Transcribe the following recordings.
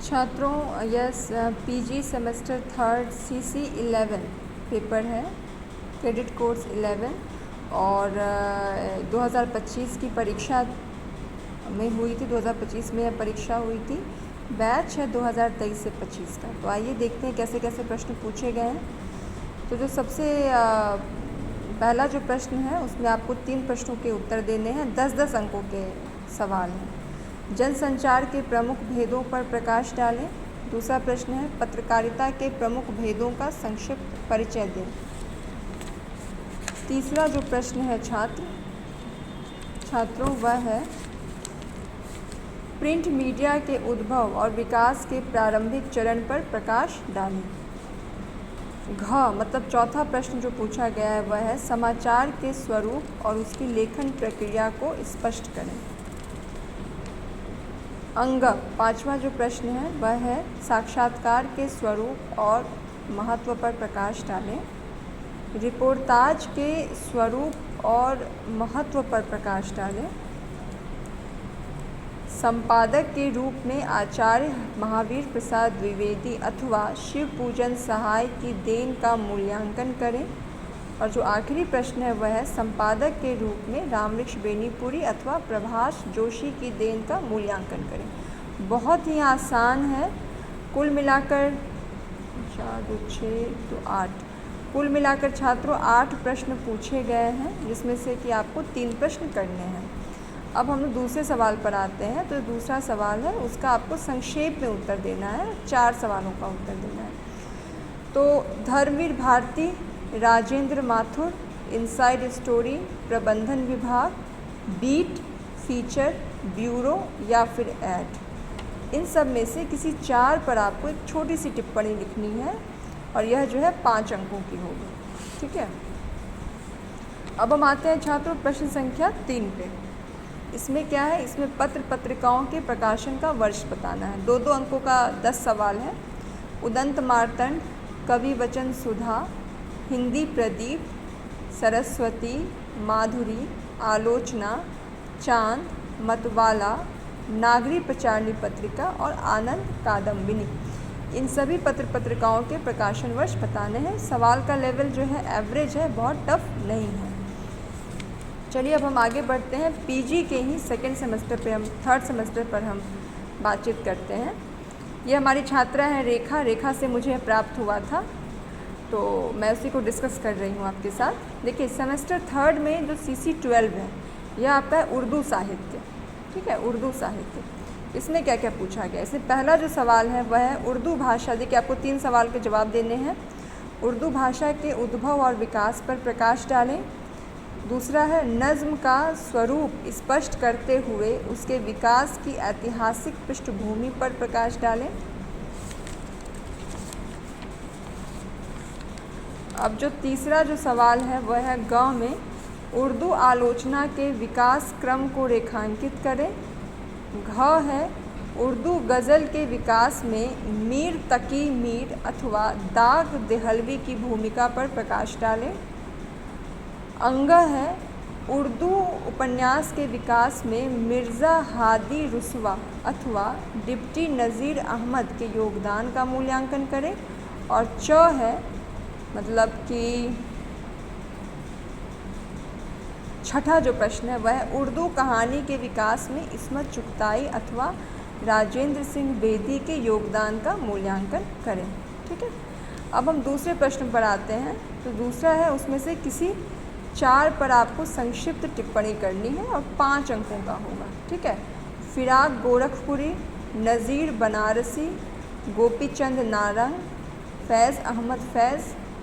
छात्रों yes PG semester third CC 11 paper है, credit course 11 और 2025 की परीक्षा में हुई थी। 2025 में यह परीक्षा हुई थी। बैच है 2023 से 25 का। तो आइए देखते हैं कैसे कैसे प्रश्न पूछे गए हैं। तो जो सबसे पहला जो प्रश्न है उसमें आपको 3 प्रश्नों के उत्तर देने हैं। 10-10 अंकों के सवाल हैं। जनसंचार के प्रमुख भेदों पर प्रकाश डालें। दूसरा प्रश्न है पत्रकारिता के प्रमुख भेदों का संक्षिप्त परिचय दें। तीसरा जो प्रश्न है छात्रों वह है प्रिंट मीडिया के उद्भव और विकास के प्रारंभिक चरण पर प्रकाश डालें। मतलब चौथा प्रश्न जो पूछा गया है वह है समाचार के स्वरूप और उसकी लेखन प्रक्रिया को स्पष्ट करें। पांचवा जो प्रश्न है वह है साक्षात्कार के स्वरूप और महत्व पर प्रकाश डालें। रिपोर्टाज के स्वरूप और महत्व पर प्रकाश डालें। संपादक के रूप में आचार्य महावीर प्रसाद द्विवेदी अथवा शिव पूजन सहाय की देन का मूल्यांकन करें। और जो आखिरी प्रश्न है वह है संपादक के रूप में रामवृक्ष बेनीपुरी अथवा प्रभाष जोशी की देन का मूल्यांकन करें। बहुत ही आसान है। कुल मिलाकर 4 2 6 तो 8 कुल मिलाकर छात्रों 8 प्रश्न पूछे गए हैं, जिसमें से कि आपको 3 प्रश्न करने हैं। अब हम दूसरे सवाल पर आते हैं। तो दूसरा सवाल है उसका आपको संक्षेप में उत्तर देना है। 4 सवालों का उत्तर देना है। तो धर्मवीर भारती, राजेंद्र माथुर, इनसाइड स्टोरी, प्रबंधन विभाग, बीट, फीचर, ब्यूरो या फिर ऐड, इन सब में से किसी 4 पर आपको एक छोटी सी टिप्पणी लिखनी है और यह जो है 5 अंकों की होगी। ठीक है। अब हम आते हैं छात्रों प्रश्न संख्या 3 पे। इसमें क्या है, इसमें पत्र पत्रिकाओं के प्रकाशन का वर्ष बताना है। 2-2 अंकों का 10 सवाल है। उदंत मार्तंड, कवि वचन सुधा, हिंदी प्रदीप, सरस्वती, माधुरी, आलोचना, चांद, मतवाला, नागरी प्रचारणी पत्रिका और आनंद कादम्बिनी, इन सभी पत्र पत्रिकाओं के प्रकाशन वर्ष बताने हैं। सवाल का लेवल जो है एवरेज है, बहुत टफ नहीं है। चलिए अब हम आगे बढ़ते हैं। पीजी के ही सेकेंड सेमेस्टर पे थर्ड सेमेस्टर पर हम बातचीत करते हैं। ये हमारी छात्रा है रेखा से मुझे प्राप्त हुआ था, तो मैं उसी को डिस्कस कर रही हूँ आपके साथ। देखिए सेमेस्टर थर्ड में जो सीसी 12 है यह आपका है उर्दू साहित्य। ठीक है, उर्दू साहित्य। इसमें क्या क्या पूछा गया, इसमें पहला जो सवाल है वह है उर्दू भाषा। देखिए आपको 3 सवाल के जवाब देने हैं। उर्दू भाषा के उद्भव और विकास पर प्रकाश डालें। दूसरा है नज़्म का स्वरूप स्पष्ट करते हुए उसके विकास की ऐतिहासिक पृष्ठभूमि पर प्रकाश डालें। अब जो तीसरा जो सवाल है वह है गाँव में उर्दू आलोचना के विकास क्रम को रेखांकित करें। है उर्दू गज़ल के विकास में मीर तकी मीर अथवा दाग देहलवी की भूमिका पर प्रकाश डालें। है उर्दू उपन्यास के विकास में मिर्ज़ा हादी रुस्वा अथवा डिप्टी नज़ीर अहमद के योगदान का मूल्यांकन करें। और है मतलब कि छठा जो प्रश्न है वह है उर्दू कहानी के विकास में इस्मत चुगताई अथवा राजेंद्र सिंह बेदी के योगदान का मूल्यांकन करें। ठीक है। अब हम दूसरे प्रश्न पर आते हैं। तो दूसरा है उसमें से किसी 4 पर आपको संक्षिप्त टिप्पणी करनी है और 5 अंकों का होगा। ठीक है। फिराक गोरखपुरी, नज़ीर बनारसी, गोपीचंद नारंग, फैज़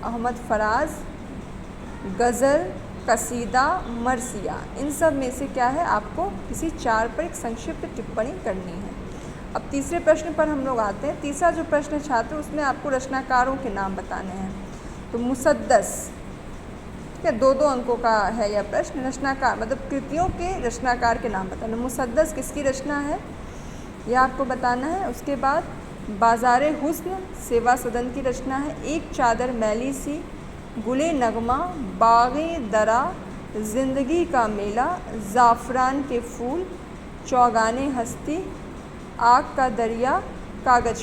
अहमद फराज, गज़ल, कसीदा, मरसिया, इन सब में से क्या है आपको किसी 4 पर एक संक्षिप्त टिप्पणी करनी है। अब तीसरे प्रश्न पर हम लोग आते हैं। तीसरा जो प्रश्न है छात्र उसमें आपको रचनाकारों के नाम बताने हैं। तो मुसद्दस, ठीक है, 2-2 अंकों का है यह प्रश्न। रचनाकार मतलब कृतियों के रचनाकार के नाम बताना। मुसद्दस किसकी रचना है यह आपको बताना है। उसके बाद बाज़ारे हुस्न सेवा सदन की रचना है। एक चादर मैली सी, गुले नगमा, बाग़े दरा, ज़िंदगी का मेला, ज़ाफ़रान के फूल, चौगाने हस्ती, आग का दरिया, कागज